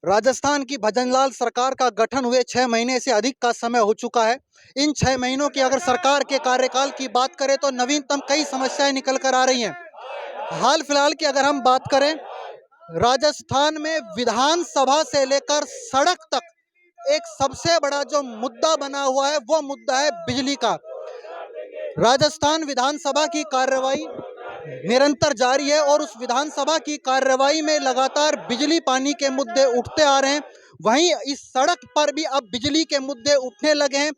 राजस्थान की भजनलाल सरकार का गठन हुए 6 महीने से अधिक का समय हो चुका है। इन 6 महीनों की अगर सरकार के कार्यकाल की बात करें तो नवीनतम कई समस्याएं निकल कर आ रही हैं। हाल फिलहाल की अगर हम बात करें, राजस्थान में विधानसभा से लेकर सड़क तक एक सबसे बड़ा जो मुद्दा बना हुआ है वो मुद्दा है बिजली का। राजस्थान विधानसभा की कार्रवाई निरंतर जारी है और उस विधानसभा की कार्रवाई में लगातार बिजली पानी के मुद्दे उठते आ रहे हैं। वहीं इस सड़क पर भी अब बिजली के मुद्दे उठने लगे हैं।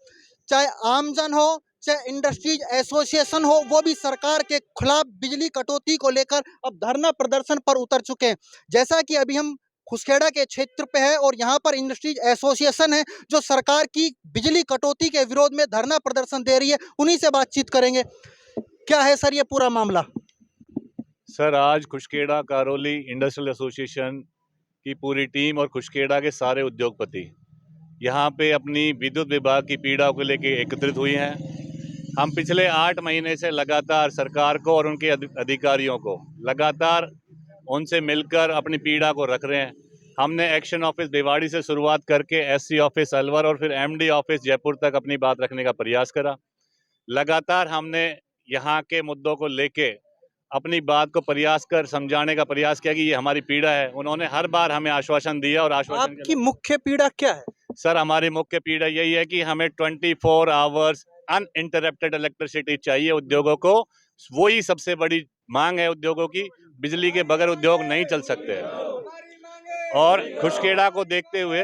चाहे आमजन हो, चाहे इंडस्ट्रीज एसोसिएशन हो, वो भी सरकार के खिलाफ बिजली कटौती को लेकर अब धरना प्रदर्शन पर उतर चुके हैं। जैसा कि अभी हम खुसखेड़ा के क्षेत्र पे है और यहाँ पर इंडस्ट्रीज एसोसिएशन है जो सरकार की बिजली कटौती के विरोध में धरना प्रदर्शन दे रही है, उन्हीं से बातचीत करेंगे। क्या है सर ये पूरा मामला? सर, आज खुशखेड़ा कारोली इंडस्ट्रियल एसोसिएशन की पूरी टीम और खुशखेड़ा के सारे उद्योगपति यहाँ पे अपनी विद्युत विभाग की पीड़ा को लेकर एकत्रित हुई हैं। हम पिछले 8 महीने से लगातार सरकार को और उनके अधिकारियों को लगातार उनसे मिलकर अपनी पीड़ा को रख रहे हैं। हमने एक्शन ऑफिस भिवाड़ी से शुरुआत करके एससी ऑफिस अलवर और फिर एमडी ऑफिस जयपुर तक अपनी बात रखने का प्रयास करा। लगातार हमने यहाँ के मुद्दों को लेके अपनी बात को प्रयास कर समझाने का प्रयास किया कि ये हमारी पीड़ा है। उन्होंने हर बार हमें आश्वासन दिया और आश्वासन आपकी मुख्य पीड़ा क्या है? सर, हमारी मुख्य पीड़ा यही है कि हमें 24 आवर्स अनइंटरप्टेड इलेक्ट्रिसिटी चाहिए उद्योगों को। वही सबसे बड़ी मांग है उद्योगों की। बिजली के बगैर उद्योग नहीं चल सकते। और खुशखेड़ा को देखते हुए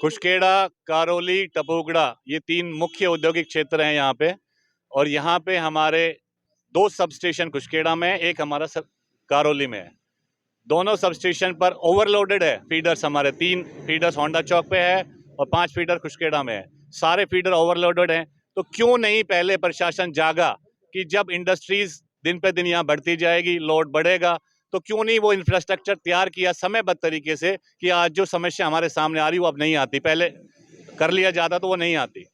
खुशखेड़ा, कारोली, टपूगड़ा ये 3 मुख्य औद्योगिक क्षेत्र हैं यहाँ पे। और यहाँ पे हमारे 2 सब स्टेशन खुशखेड़ा में, एक हमारा कारोली में है। दोनों सब स्टेशन पर ओवरलोडेड है फीडर्स। हमारे 3 फीडर्स होंडा चौक पे है और 5 फीडर खुशखेड़ा में है। सारे फीडर ओवरलोडेड हैं। तो क्यों नहीं पहले प्रशासन जागा कि जब इंडस्ट्रीज दिन पे दिन यहाँ बढ़ती जाएगी, लोड बढ़ेगा, तो क्यों नहीं वो इंफ्रास्ट्रक्चर तैयार किया समयबद्ध तरीके से कि आज जो समस्या हमारे सामने आ रही वो अब नहीं आती। पहले कर लिया जाता तो वो नहीं आती।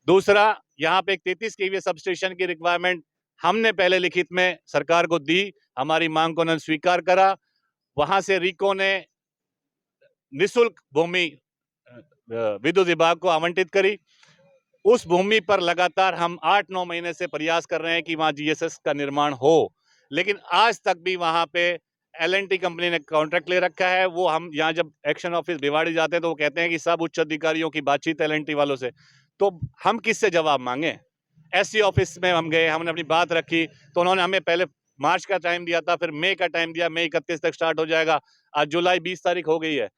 दूसरा, यहाँ पे एक 33 केवीए सब स्टेशन की रिक्वायरमेंट हमने पहले लिखित में सरकार को दी। हमारी मांग को उन्होंने स्वीकार करा। वहां से रिको ने निःशुल्क भूमि विद्युत विभाग को आवंटित करी। उस भूमि पर लगातार हम 8-9 महीने से प्रयास कर रहे हैं कि वहां जीएसएस का निर्माण हो, लेकिन आज तक भी वहां पे एल&टी कंपनी ने कॉन्ट्रैक्ट ले रखा है। वो हम यहाँ जब एक्शन ऑफिस भिवाड़ी जाते हैं तो वो कहते हैं कि सब उच्च अधिकारियों की बातचीत एल&टी वालों से। तो हम किससे जवाब मांगे? एससी ऑफिस में हम गए, हमने अपनी बात रखी तो उन्होंने हमें पहले मार्च का टाइम दिया था, फिर मई का टाइम दिया, मई 31 तक स्टार्ट हो जाएगा। आज जुलाई 20 तारीख हो गई है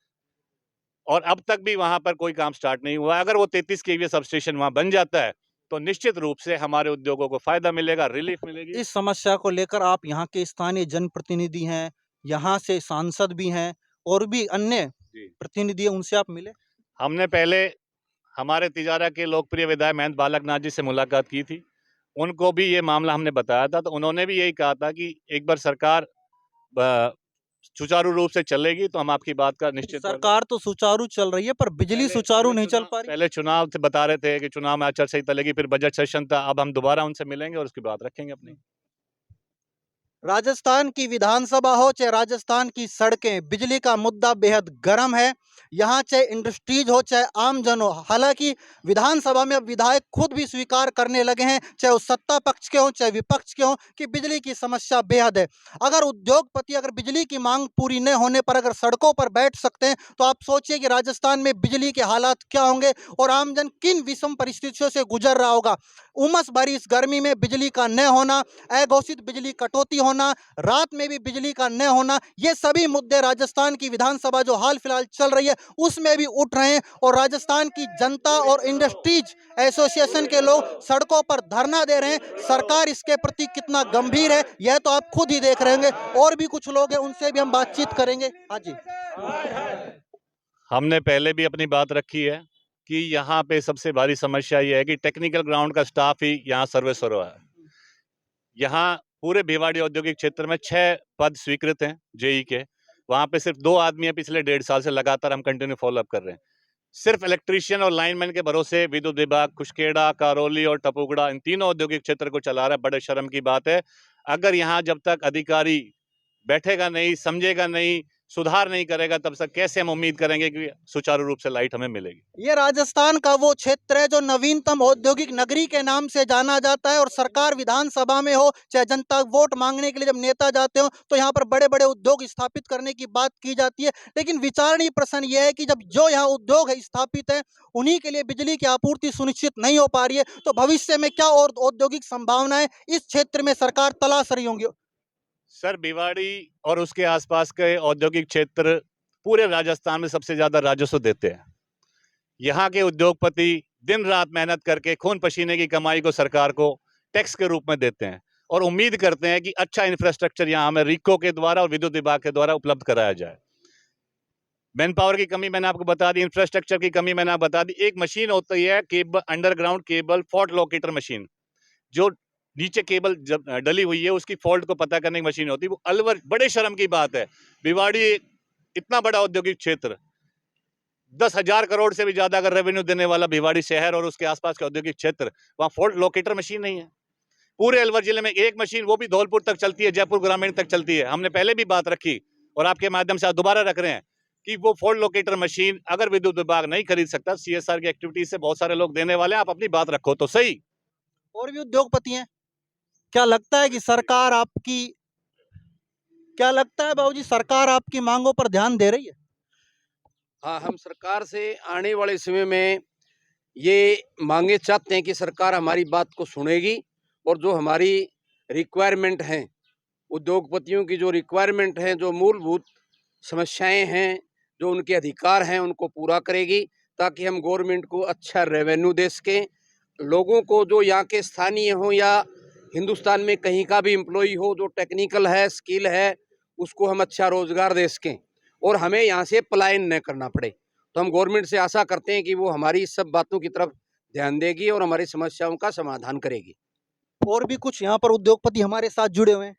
और अब तक भी वहां पर कोई काम स्टार्ट नहीं हुआ। अगर वो 33 केवीए सब स्टेशन वहां बन जाता है तो निश्चित रूप से हमारे उद्योगों को फायदा मिलेगा, रिलीफ मिलेगी। इस समस्या को लेकर आप यहाँ के स्थानीय जनप्रतिनिधि हैं, यहाँ से सांसद भी हैं और भी अन्य प्रतिनिधि हैं, उनसे आप मिले? हमने पहले हमारे तिजारा के लोकप्रिय विधायक महेंद्र बालकनाथ जी से मुलाकात की थी। उनको भी ये मामला हमने बताया था तो उन्होंने भी यही कहा था कि एक बार सरकार सुचारू रूप से चलेगी तो हम आपकी बात का निश्चित। सरकार तो सुचारू चल रही है पर बिजली सुचारू नहीं चल पा रही। पहले चुनाव से बता रहे थे कि चुनाव में आचार संहिता लगी, फिर बजट सेशन था। अब हम दोबारा उनसे मिलेंगे और उसकी बात रखेंगे अपनी। राजस्थान की विधानसभा हो चाहे राजस्थान की सड़कें, बिजली का मुद्दा बेहद गर्म है। यहाँ चाहे इंडस्ट्रीज हो चाहे आमजन हो। हालांकि विधानसभा में अब विधायक खुद भी स्वीकार करने लगे हैं, चाहे वो सत्ता पक्ष के हों चाहे विपक्ष के हों, कि बिजली की समस्या बेहद है। अगर उद्योगपति अगर बिजली की मांग पूरी न होने पर अगर सड़कों पर बैठ सकते हैं तो आप सोचिए कि राजस्थान में बिजली के हालात क्या होंगे और आमजन किन विषम परिस्थितियों से गुजर रहा होगा। उमस भरी इस गर्मी में बिजली का न होना, अघोषित बिजली कटौती होना, रात में भी बिजली का न होना, ये सभी मुद्दे राजस्थान की विधानसभा जो हाल फिलहाल चल रही है उसमें भी उठ रहे हैं। और राजस्थान की जनता और इंडस्ट्रीज एसोसिएशन के लोग सड़कों पर धरना दे रहे हैं। सरकार इसके प्रति कितना गंभीर है यह तो आप खुद ही देख रहे होंगे। और भी कुछ लोग हैं, उनसे भी हम बातचीत करेंगे। हाँ जी, हमने पहले भी अपनी बात रखी है कि यहाँ पे सबसे भारी समस्या ये है कि टेक्निकल ग्राउंड का स्टाफ ही यहाँ सर्वेसर है। यहाँ पूरे भिवाड़ी औद्योगिक क्षेत्र में 6 पद स्वीकृत हैं जेई के। वहाँ पे सिर्फ 2 आदमी हैं। पिछले 1.5 साल से लगातार हम कंटिन्यू फॉलोअप कर रहे हैं। सिर्फ इलेक्ट्रीशियन और लाइनमैन के भरोसे विद्युत विभाग खुशखेड़ा, कारोली और टपूगड़ा इन तीनों औद्योगिक क्षेत्र को चला रहा है। बड़े शर्म की बात है। अगर यहाँ जब तक अधिकारी बैठेगा नहीं, समझेगा नहीं, सुधार नहीं करेगा, तब तक कैसे हम उम्मीद करेंगे कि सुचारू रूप से लाइट हमें मिलेगी। ये राजस्थान का वो क्षेत्र है जो नवीनतम औद्योगिक नगरी के नाम से जाना जाता है, और सरकार विधानसभा में हो चाहे जनता वोट मांगने के लिए जब नेता जाते हो तो यहाँ पर बड़े बड़े उद्योग स्थापित करने की बात की जाती है। लेकिन विचारणीय प्रश्न ये है कि जब जो यहाँ उद्योग है स्थापित है उन्हीं के लिए बिजली की आपूर्ति सुनिश्चित नहीं हो पा रही है, तो भविष्य में क्या और औद्योगिक संभावनाएं इस क्षेत्र में सरकार तलाश रही होंगी? सर, भिवाड़ी और उसके आसपास के औद्योगिक क्षेत्र पूरे राजस्थान में सबसे ज्यादा राजस्व देते हैं। यहाँ के उद्योगपति दिन रात मेहनत करके खून पसीने की कमाई को सरकार को टैक्स के रूप में देते हैं और उम्मीद करते हैं कि अच्छा इंफ्रास्ट्रक्चर यहाँ हमें रिको के द्वारा और विद्युत विभाग के द्वारा उपलब्ध कराया जाए। मैन पावर की कमी मैंने आपको बता दी, इंफ्रास्ट्रक्चर की कमी मैंने आपको बता दी। एक मशीन होती है cable, underground cable fault locator machine, जो नीचे केबल जब डली हुई है उसकी फॉल्ट को पता करने की मशीन होती है। वो अलवर, बड़े शर्म की बात है, भिवाड़ी इतना बड़ा औद्योगिक क्षेत्र, 10,000 करोड़ से भी ज्यादा अगर रेवेन्यू देने वाला भिवाड़ी शहर और उसके आसपास के औद्योगिक क्षेत्र, वहां फॉल्ट लोकेटर मशीन नहीं है। पूरे अलवर जिले में एक मशीन, वो भी धौलपुर तक चलती है, जयपुर ग्रामीण तक चलती है। हमने पहले भी बात रखी और आपके माध्यम से आज दोबारा रख रहे हैं कि वो फॉल्ट लोकेटर मशीन अगर विद्युत विभाग नहीं खरीद सकता, सीएसआर की एक्टिविटीज से बहुत सारे लोग देने वाले हैं, आप अपनी बात रखो तो सही। और भी उद्योगपति हैं, क्या लगता है कि सरकार आपकी, क्या लगता है बाबूजी, सरकार आपकी मांगों पर ध्यान दे रही है? हाँ, हम सरकार से आने वाले समय में ये मांगे चाहते हैं कि सरकार हमारी बात को सुनेगी और जो हमारी रिक्वायरमेंट हैं, उद्योगपतियों की जो रिक्वायरमेंट हैं, जो मूलभूत समस्याएं हैं, जो उनके अधिकार हैं, उनको पूरा करेगी, ताकि हम गवर्नमेंट को अच्छा रेवेन्यू दे सकें। लोगों को, जो यहाँ के स्थानीय हों या हिंदुस्तान में कहीं का भी एम्प्लॉई हो, जो टेक्निकल है, स्किल है, उसको हम अच्छा रोजगार दे सकें और हमें यहाँ से पलायन न करना पड़े। तो हम गवर्नमेंट से आशा करते हैं कि वो हमारी इस सब बातों की तरफ ध्यान देगी और हमारी समस्याओं का समाधान करेगी। और भी कुछ यहाँ पर उद्योगपति हमारे साथ जुड़े हुए हैं।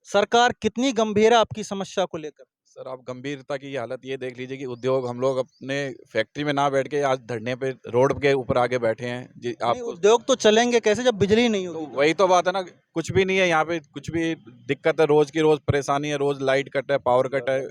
सरकार कितनी गंभीर है आपकी समस्या को लेकर? सर, आप गंभीरता की हालत ये देख लीजिए कि उद्योग, हम लोग अपने फैक्ट्री में ना बैठ के आज धरने पे रोड के ऊपर आगे बैठे हैं जी। नहीं, आपको उद्योग तो चलेंगे कैसे जब बिजली नहीं तो होगी? वही तो बात है ना, कुछ भी नहीं है यहाँ पे, कुछ भी दिक्कत है, रोज की रोज परेशानी है, रोज लाइट कट है, पावर कट है।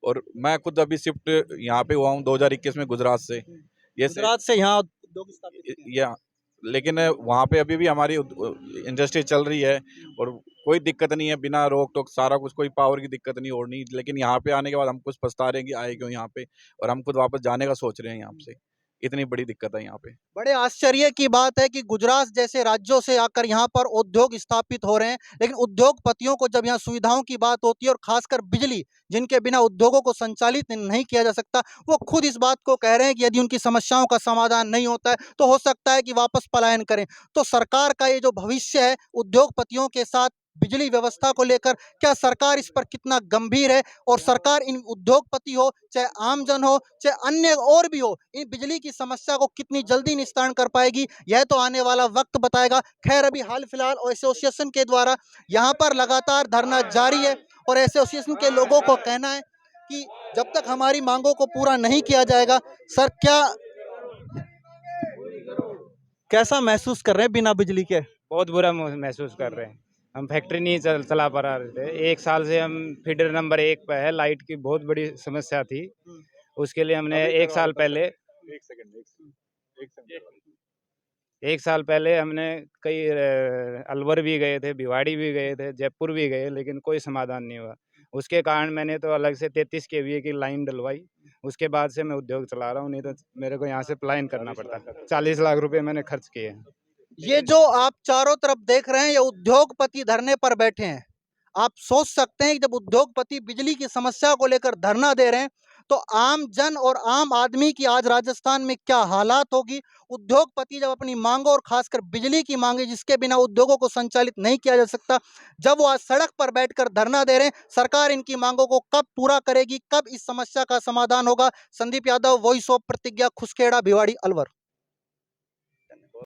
और मैं खुद अभी शिफ्ट यहाँ पे हुआ हूँ 2021 में गुजरात से। ये गुजरात से यहाँ उद्योग स्थापित किए हैं। या लेकिन वहाँ पे अभी भी हमारी इंडस्ट्री चल रही है और कोई दिक्कत नहीं है, बिना रोक टोक सारा कुछ, कोई पावर की दिक्कत नहीं और नहीं। लेकिन यहाँ पे आने के बाद हम कुछ पछता रहे हैं कि आए क्यों यहाँ पे, और हम खुद वापस जाने का सोच रहे हैं यहाँ से। इतनी बड़ी दिक्कत है यहाँ पे। बड़े आश्चर्य की बात है कि गुजरात जैसे राज्यों से आकर यहाँ पर उद्योग स्थापित हो रहे हैं, लेकिन उद्योगपतियों को जब यहाँ सुविधाओं की बात होती है और खासकर बिजली, जिनके बिना उद्योगों को संचालित नहीं किया जा सकता, वो खुद इस बात को कह रहे हैं कि यदि उनकी समस्याओं का समाधान नहीं होता है तो हो सकता है कि वापस पलायन करें। तो सरकार का ये जो भविष्य है उद्योगपतियों के साथ बिजली व्यवस्था को लेकर, क्या सरकार इस पर कितना गंभीर है, और सरकार इन उद्योगपति हो चाहे आमजन हो चाहे अन्य और भी हो, इन बिजली की समस्या को कितनी जल्दी निस्तारण कर पाएगी, यह तो आने वाला वक्त बताएगा। खैर, अभी हाल फिलहाल एसोसिएशन के द्वारा यहाँ पर लगातार धरना जारी है और एसोसिएशन के लोगों को कहना है कि जब तक हमारी मांगों को पूरा नहीं किया जाएगा, सर क्या कैसा महसूस कर रहे हैं बिना बिजली के? बहुत बुरा महसूस कर रहे हैं। हम फैक्ट्री नहीं चला पा रहे थे। 1 साल से हम फीडर नंबर 1 पे है। लाइट की बहुत बड़ी समस्या थी। उसके लिए हमने 1 साल पहले हमने कई अलवर भी गए थे, भिवाड़ी भी गए थे, जयपुर भी गए, लेकिन कोई समाधान नहीं हुआ। उसके कारण मैंने तो अलग से 33 केवीए की लाइन डलवाई। उसके बाद से मैं उद्योग चला रहा हूँ, नहीं तो मेरे को यहाँ से पलायन करना पड़ता। 40 लाख रुपए मैंने खर्च किए हैं। ये जो आप चारों तरफ देख रहे हैं, ये उद्योगपति धरने पर बैठे हैं। आप सोच सकते हैं कि जब उद्योगपति बिजली की समस्या को लेकर धरना दे रहे हैं तो आम जन और आम आदमी की आज राजस्थान में क्या हालात होगी। उद्योगपति जब अपनी मांगों और खासकर बिजली की मांगे, जिसके बिना उद्योगों को संचालित नहीं किया जा सकता, जब वो आज सड़क पर बैठकर धरना दे रहे हैं, सरकार इनकी मांगों को कब पूरा करेगी, कब इस समस्या का समाधान होगा। संदीप यादव, वॉइस ऑफ प्रतिज्ञा, खुसखेड़ा, भिवाड़ी, अलवर।